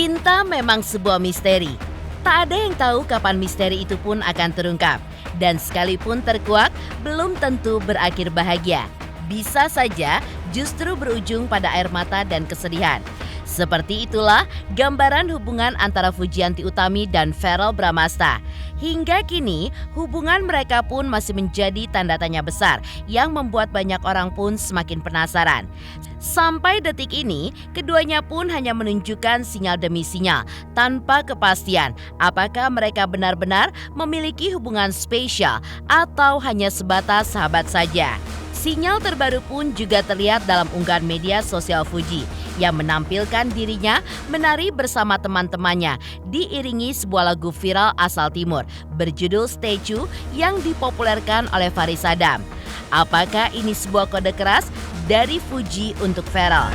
Cinta memang sebuah misteri. Tak ada yang tahu kapan misteri itu pun akan terungkap. Dan sekalipun terkuak, belum tentu berakhir bahagia. Bisa saja justru berujung pada air mata dan kesedihan. Seperti itulah gambaran hubungan antara Fujianti Utami dan Verrell Bramasta. Hingga kini, hubungan mereka pun masih menjadi tanda tanya besar yang membuat banyak orang pun semakin penasaran. Sampai detik ini, keduanya pun hanya menunjukkan sinyal demi sinyal tanpa kepastian apakah mereka benar-benar memiliki hubungan spesial atau hanya sebatas sahabat saja. Sinyal terbaru pun juga terlihat dalam unggahan media sosial Fuji yang menampilkan dirinya menari bersama teman-temannya diiringi sebuah lagu viral asal timur berjudul Statue yang dipopulerkan oleh Faris Adam. Apakah ini sebuah kode keras dari Fuji untuk Verrell?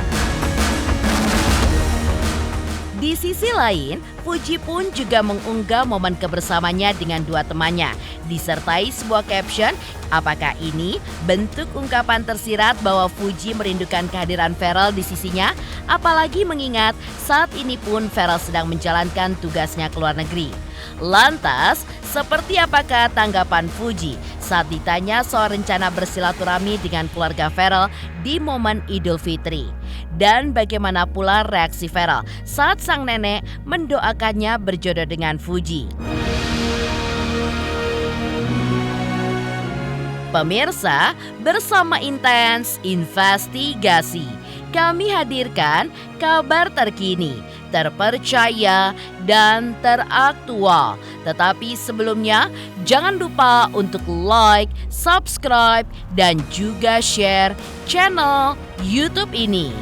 Di sisi lain, Fuji pun juga mengunggah momen kebersamanya dengan dua temannya, disertai sebuah caption. Apakah ini bentuk ungkapan tersirat bahwa Fuji merindukan kehadiran Verrell di sisinya? Apalagi mengingat saat ini pun Verrell sedang menjalankan tugasnya ke luar negeri. Lantas, seperti apakah tanggapan Fuji saat ditanya soal rencana bersilaturahmi dengan keluarga Verrell di momen Idul Fitri? Dan bagaimana pula reaksi Verrell saat sang nenek mendoakannya berjodoh dengan Fuji? Pemirsa, bersama Intens Investigasi, kami hadirkan kabar terkini, terpercaya, dan teraktual. Tetapi sebelumnya, jangan lupa untuk like, subscribe, dan juga share channel YouTube ini.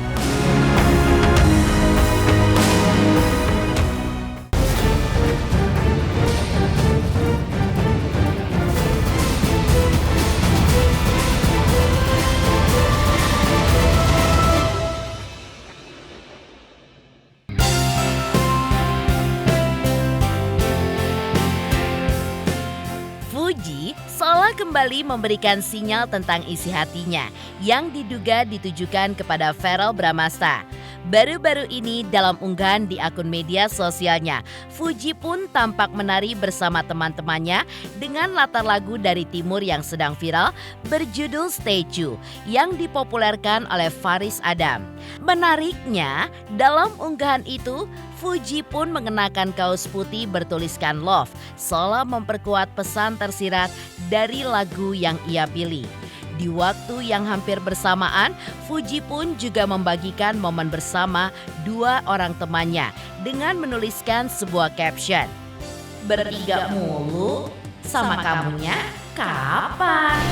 Fuji seolah kembali memberikan sinyal tentang isi hatinya yang diduga ditujukan kepada Verrell Bramasta. Baru-baru ini dalam unggahan di akun media sosialnya, Fuji pun tampak menari bersama teman-temannya dengan latar lagu dari timur yang sedang viral berjudul Statue yang dipopulerkan oleh Faris Adam. Menariknya, dalam unggahan itu, Fuji pun mengenakan kaos putih bertuliskan Love, seolah memperkuat pesan tersirat dari lagu yang ia pilih. Di waktu yang hampir bersamaan, Fuji pun juga membagikan momen bersama dua orang temannya dengan menuliskan sebuah caption. Bertiga mulu, sama kamunya kapan?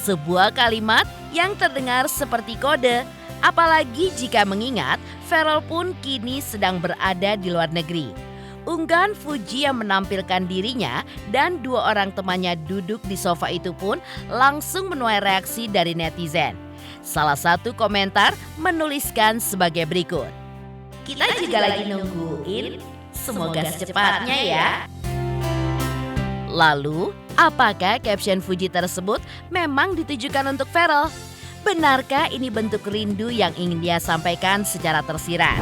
Sebuah kalimat yang terdengar seperti kode. Apalagi jika mengingat Verrell pun kini sedang berada di luar negeri. Unggahan Fuji yang menampilkan dirinya dan dua orang temannya duduk di sofa itu pun langsung menuai reaksi dari netizen. Salah satu komentar menuliskan sebagai berikut. Kita juga lagi nungguin, semoga secepatnya ya. Lalu, apakah caption Fuji tersebut memang ditujukan untuk Verrell? Benarkah ini bentuk rindu yang ingin dia sampaikan secara tersirat?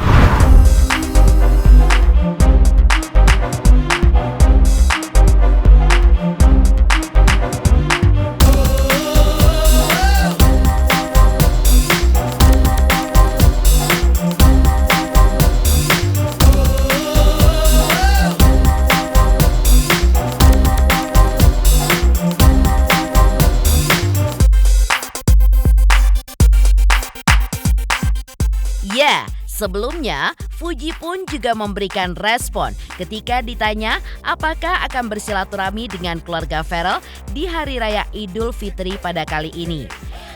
Ya, sebelumnya Fuji pun juga memberikan respon ketika ditanya apakah akan bersilaturahmi dengan keluarga Verrell di Hari Raya Idul Fitri pada kali ini.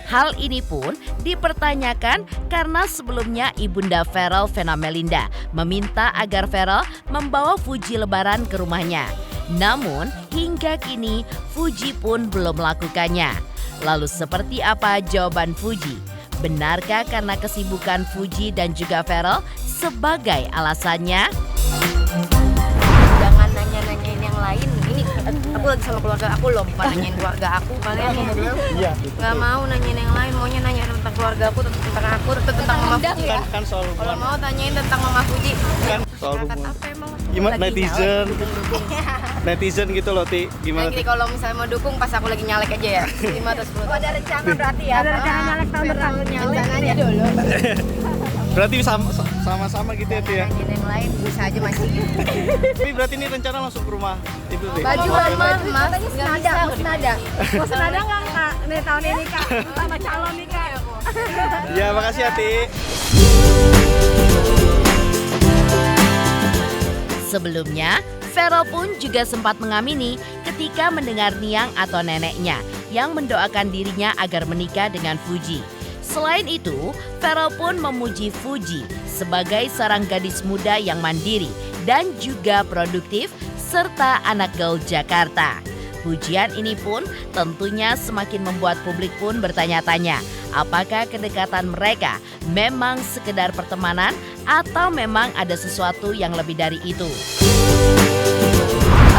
Hal ini pun dipertanyakan karena sebelumnya ibunda Verrell, Vena Melinda, meminta agar Verrell membawa Fuji lebaran ke rumahnya. Namun hingga kini Fuji pun belum melakukannya. Lalu seperti apa jawaban Fuji? Benarkah karena kesibukan Fuji dan juga Verrell sebagai alasannya? Jangan nanya-nanyain yang lain. Ini Aku lagi sama keluarga aku loh, bukan nanyain keluarga aku. Kalian ya nggak mau nanyain yang lain, maunya nanya tentang keluarga aku, tentang aku, tentang Mama Fuji. Kan soal Kalau hubungan. mau tanyain tentang Mama Fuji. Kan soal Kata hubungan. apa emang? Gimana Lagi netizen? nyalek, dukung. Netizen gitu loh, Ti. Gimana? Jadi kalau misalnya mau dukung pas aku lagi nyalek aja ya. 5 atau 10 tahun. Ada rencana berarti ya? Ada rencana nyalek tahun depan. Rencananya dulu. Berarti sama-sama gitu ya, Ti ya. Nanyain yang lain bisa aja masih. Tapi berarti ini rencana langsung ke rumah itu, Ti. Baju mama, mas, nggak bisa. Mau senada nggak Kak? Nih tahun ini Kak, sama calon nih Kak. Ya, makasih ya, Ti. Sebelumnya, Vero pun juga sempat mengamini ketika mendengar Niang atau neneknya yang mendoakan dirinya agar menikah dengan Fuji. Selain itu, Vero pun memuji Fuji sebagai seorang gadis muda yang mandiri dan juga produktif serta anak gaul Jakarta. Pujian ini pun tentunya semakin membuat publik pun bertanya-tanya, apakah kedekatan mereka memang sekedar pertemanan atau memang ada sesuatu yang lebih dari itu.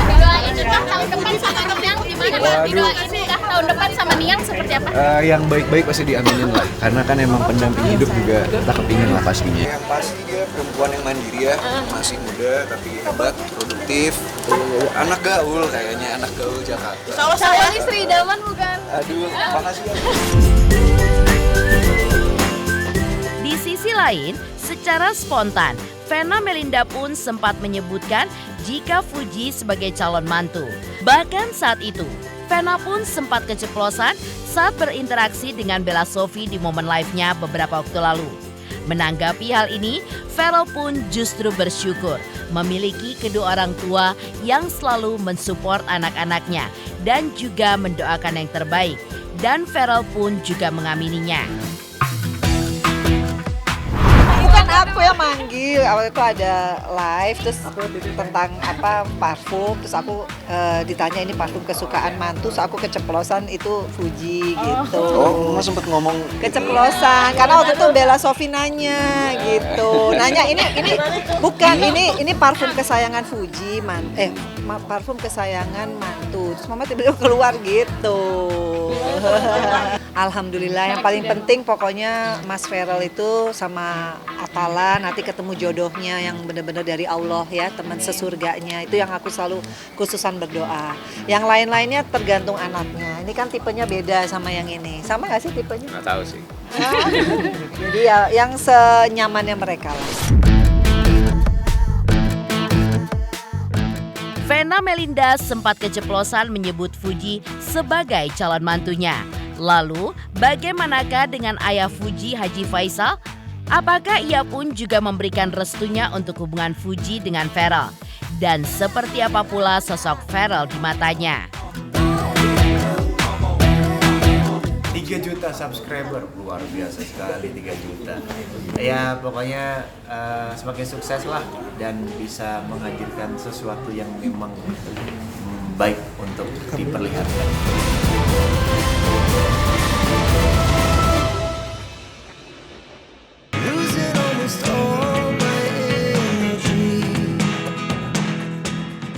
Didoain nikah tahun depan sama Niang gimana? Didoain nikah tahun depan sama Niang seperti apa? Yang baik-baik pasti diaminin lah, karena kan emang pendamping hidup juga kita kepingin lah pastinya. Yang pasti dia perempuan yang mandiri ya, masih muda tapi hebat, produktif, anak gaul kayaknya, anak gaul Jakarta. Kalau saya ini Sri Daman bukan? Aduh, makasih ya. Di sisi lain, secara spontan, Vena Melinda pun sempat menyebutkan jika Fuji sebagai calon mantu. Bahkan saat itu, Vena pun sempat keceplosan saat berinteraksi dengan Bella Sophie di momen live-nya beberapa waktu lalu. Menanggapi hal ini, Vero pun justru bersyukur memiliki kedua orang tua yang selalu mensupport anak-anaknya dan juga mendoakan yang terbaik. Dan Vero pun juga mengamininya. Bukan aku yang manggil, awal itu ada live terus tentang parfum, terus aku ditanya ini parfum kesukaan mantu, terus aku keceplosan itu Fuji gitu. Oh, Mas sempet ngomong Keceplosan karena waktu itu Bella Sophie nanya gitu. Nanya ini bukan ini parfum kesayangan Fuji parfum kesayangan mantu. Terus mama tiba-tiba keluar gitu. Alhamdulillah, yang paling penting pokoknya Mas Verel itu sama Atala nanti ketemu jodohnya yang benar-benar dari Allah ya, teman sesurganya. Itu yang aku selalu khususan berdoa. Yang lain-lainnya tergantung anaknya. Ini kan tipenya beda sama yang ini. Sama nggak sih tipenya? nggak tahu sih. Jadi ya yang senyamannya mereka lah. Vena Melinda sempat keceplosan menyebut Fuji sebagai calon mantunya. Lalu, bagaimanakah dengan ayah Fuji, Haji Faisal? Apakah ia pun juga memberikan restunya untuk hubungan Fuji dengan Verel? Dan seperti apa pula sosok Verel di matanya? 3 juta subscriber, luar biasa sekali 3 juta. Ya pokoknya semakin sukses lah dan bisa menghadirkan sesuatu yang memang baik untuk diperlihatkan.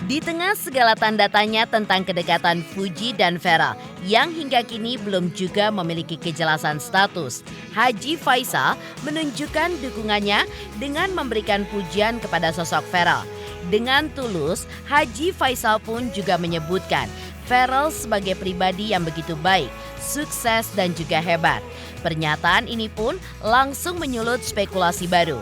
Di tengah segala tanda tanya tentang kedekatan Fuji dan Verel yang hingga kini belum juga memiliki kejelasan status, Haji Faisal menunjukkan dukungannya dengan memberikan pujian kepada sosok Verel. Dengan tulus, Haji Faisal pun juga menyebutkan Verel sebagai pribadi yang begitu baik, sukses dan juga hebat. Pernyataan ini pun langsung menyulut spekulasi baru.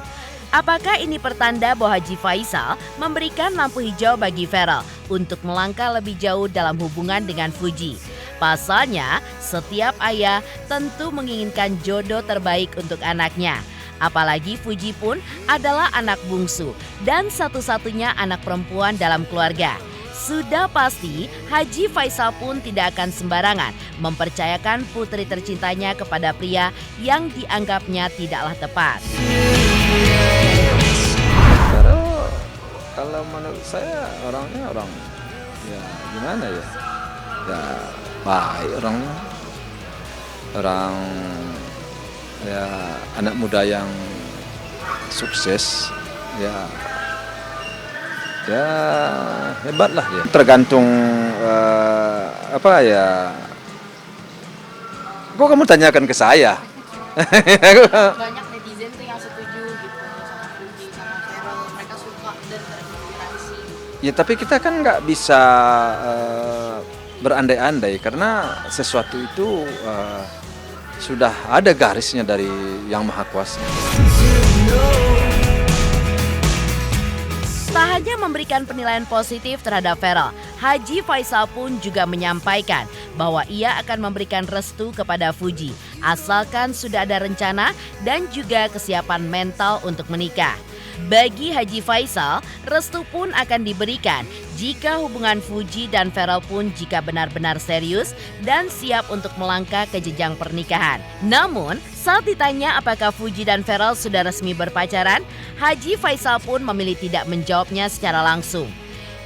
Apakah ini pertanda bahwa Haji Faisal memberikan lampu hijau bagi Verel untuk melangkah lebih jauh dalam hubungan dengan Fuji? Pasalnya, setiap ayah tentu menginginkan jodoh terbaik untuk anaknya. Apalagi Fuji pun adalah anak bungsu dan satu-satunya anak perempuan dalam keluarga. Sudah pasti Haji Faisal pun tidak akan sembarangan mempercayakan putri tercintanya kepada pria yang dianggapnya tidaklah tepat. Kalau menurut saya orangnya ya gimana ya baik orangnya, ya anak muda yang sukses ya, Ya hebat lah dia. Tergantung apa ya. Kok kamu tanyakan ke saya? Banyak netizen tuh yang setuju gitu sama Fuji, sama Feral, mereka suka dan terinspirasi. Ya tapi kita kan nggak bisa berandai-andai karena sesuatu itu sudah ada garisnya dari Yang Maha Kuasa. Tak hanya memberikan penilaian positif terhadap Feral, Haji Faisal pun juga menyampaikan bahwa ia akan memberikan restu kepada Fuji asalkan sudah ada rencana dan juga kesiapan mental untuk menikah. Bagi Haji Faisal, restu pun akan diberikan jika hubungan Fuji dan Feral pun jika benar-benar serius dan siap untuk melangkah ke jenjang pernikahan. Namun, saat ditanya apakah Fuji dan Feral sudah resmi berpacaran, Haji Faisal pun memilih tidak menjawabnya secara langsung.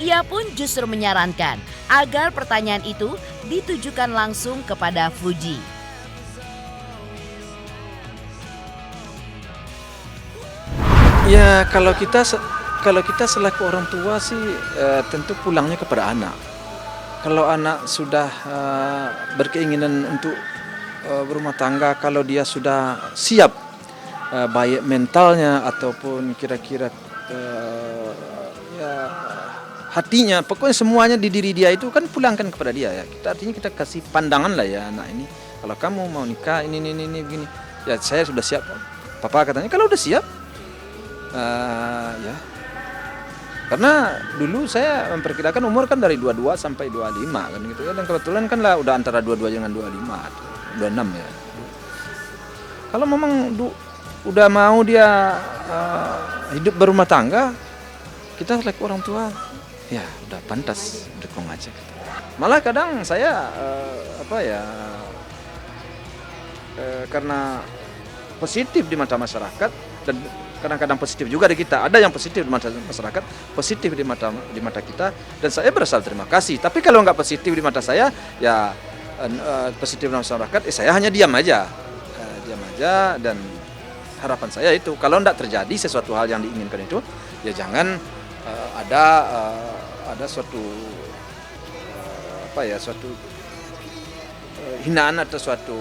Ia pun justru menyarankan agar pertanyaan itu ditujukan langsung kepada Fuji. Ya kalau kita selaku orang tua sih tentu pulangnya kepada anak. Kalau anak sudah berkeinginan untuk berumah tangga, kalau dia sudah siap baik mentalnya ataupun kira-kira ya hatinya, pokoknya semuanya di diri dia itu kan pulangkan kepada dia ya. Artinya kita kasih pandangan lah ya anak ini. Kalau kamu mau nikah ini begini, ya saya sudah siap. Papa katanya kalau udah siap. Ya, karena dulu saya memperkirakan umur kan dari 22 sampai 25 kan gitu ya, dan kebetulan kan lah udah antara 22 dengan 25, 26 ya. Kalau memang udah mau dia hidup berumah tangga, kita selaku orang tua ya udah pantas dukung aja. Malah kadang saya karena positif di mata masyarakat dan kadang-kadang positif juga di kita. Ada yang positif di mata masyarakat, positif di mata kita, dan saya berasal terima kasih. Tapi kalau nggak positif di mata saya, ya positif di masyarakat, saya hanya diam aja, dan harapan saya itu kalau nggak terjadi sesuatu hal yang diinginkan itu, ya jangan ada suatu suatu hinaan atau suatu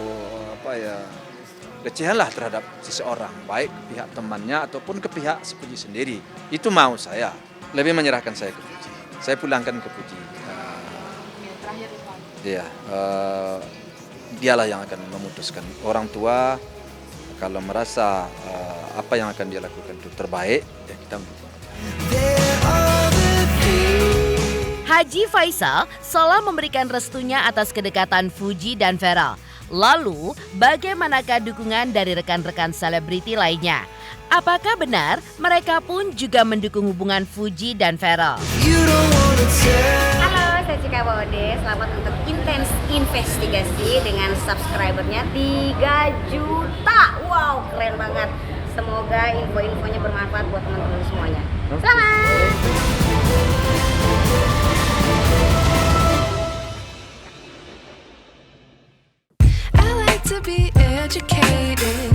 kecehan lah terhadap seseorang, baik ke pihak temannya ataupun ke pihak si Fuji sendiri. Itu mau saya lebih menyerahkan saya ke Fuji. Saya pulangkan ke Fuji. Dialah yang akan memutuskan. Orang tua kalau merasa apa yang akan dia lakukan itu terbaik, ya kita mendukung. Haji Faisal seolah memberikan restunya atas kedekatan Fuji dan Feral. Lalu, bagaimanakah dukungan dari rekan-rekan selebriti lainnya? Apakah benar mereka pun juga mendukung hubungan Fuji dan Feral? Halo, saya Cika Bode. Selamat untuk intens investigasi dengan subscribernya 3 juta. Wow, keren banget. Semoga info-infonya bermanfaat buat teman-teman semuanya. Selamat! To be educated,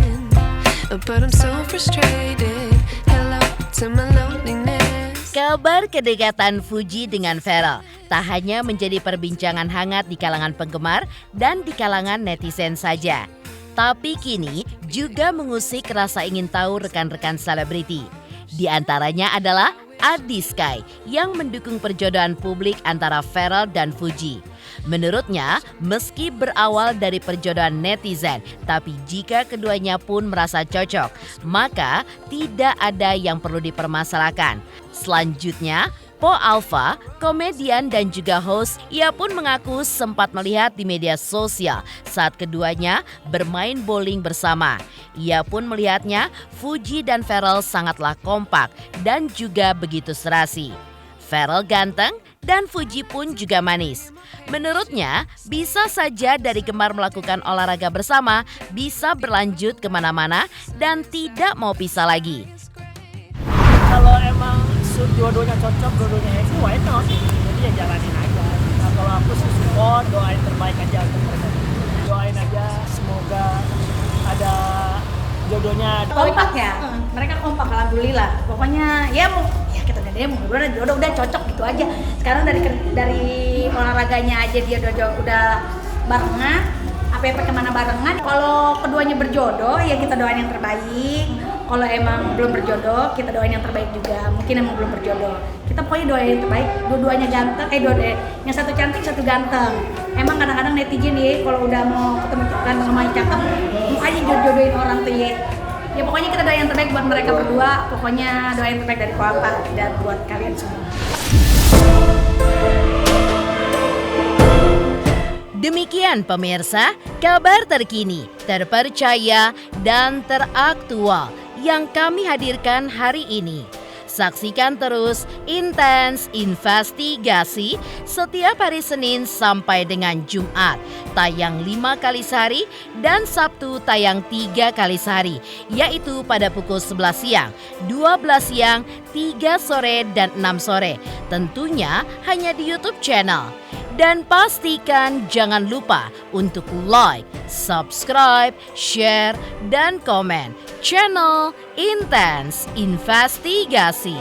but I'm so frustrated. Hello to my loneliness. Kabar kedekatan Fuji dengan Feral tak hanya menjadi perbincangan hangat di kalangan penggemar dan di kalangan netizen saja, tapi kini juga mengusik rasa ingin tahu rekan-rekan selebriti. Di antaranya adalah Adi Sky yang mendukung perjodohan publik antara Feral dan Fuji. Menurutnya, meski berawal dari perjodohan netizen, tapi jika keduanya pun merasa cocok, maka tidak ada yang perlu dipermasalahkan. Selanjutnya, Po Alpha, komedian dan juga host, ia pun mengaku sempat melihat di media sosial saat keduanya bermain bowling bersama. Ia pun melihatnya Fuji dan Feral sangatlah kompak dan juga begitu serasi. Feral ganteng dan Fuji pun juga manis. Menurutnya, bisa saja dari gemar melakukan olahraga bersama bisa berlanjut kemana-mana dan tidak mau pisah lagi. Kalau emang dua-duanya cocok, dua-duanya happy, why not? Jadi ya jalanin aja. Nah, kalau aku support, doain terbaik aja untuk mereka. Doain aja, semoga ada jodohnya. Kompak ya? Mereka kompak, alhamdulillah. Pokoknya ya kita dia mau jodoh udah cocok gitu aja. Sekarang dari olahraganya aja dia udah barengan, apa kemana barengan. Kalau keduanya berjodoh ya kita doain yang terbaik. Kalau emang belum berjodoh kita doain yang terbaik juga. Mungkin emang belum berjodoh, kita pokoknya doain yang terbaik. Dua-duanya ganteng, yang satu cantik satu ganteng. Emang kadang-kadang netizen ya kalau udah mau ketemu ganteng sama yang cakep mau aja jodohin orang tuh ya. Ya pokoknya kita doain yang terbaik buat mereka berdua. Pokoknya doain yang terbaik dari Koapa dan buat kalian semua. Demikian pemirsa, kabar terkini, terpercaya, dan teraktual yang kami hadirkan hari ini. Saksikan terus Intens Investigasi setiap hari Senin sampai dengan Jumat, tayang 5 kali sehari dan Sabtu tayang 3 kali sehari, yaitu pada pukul 11 siang, 12 siang, 3 sore, dan 6 sore. Tentunya hanya di YouTube channel. Dan pastikan jangan lupa untuk like, subscribe, share, dan komen channel Intens Investigasi.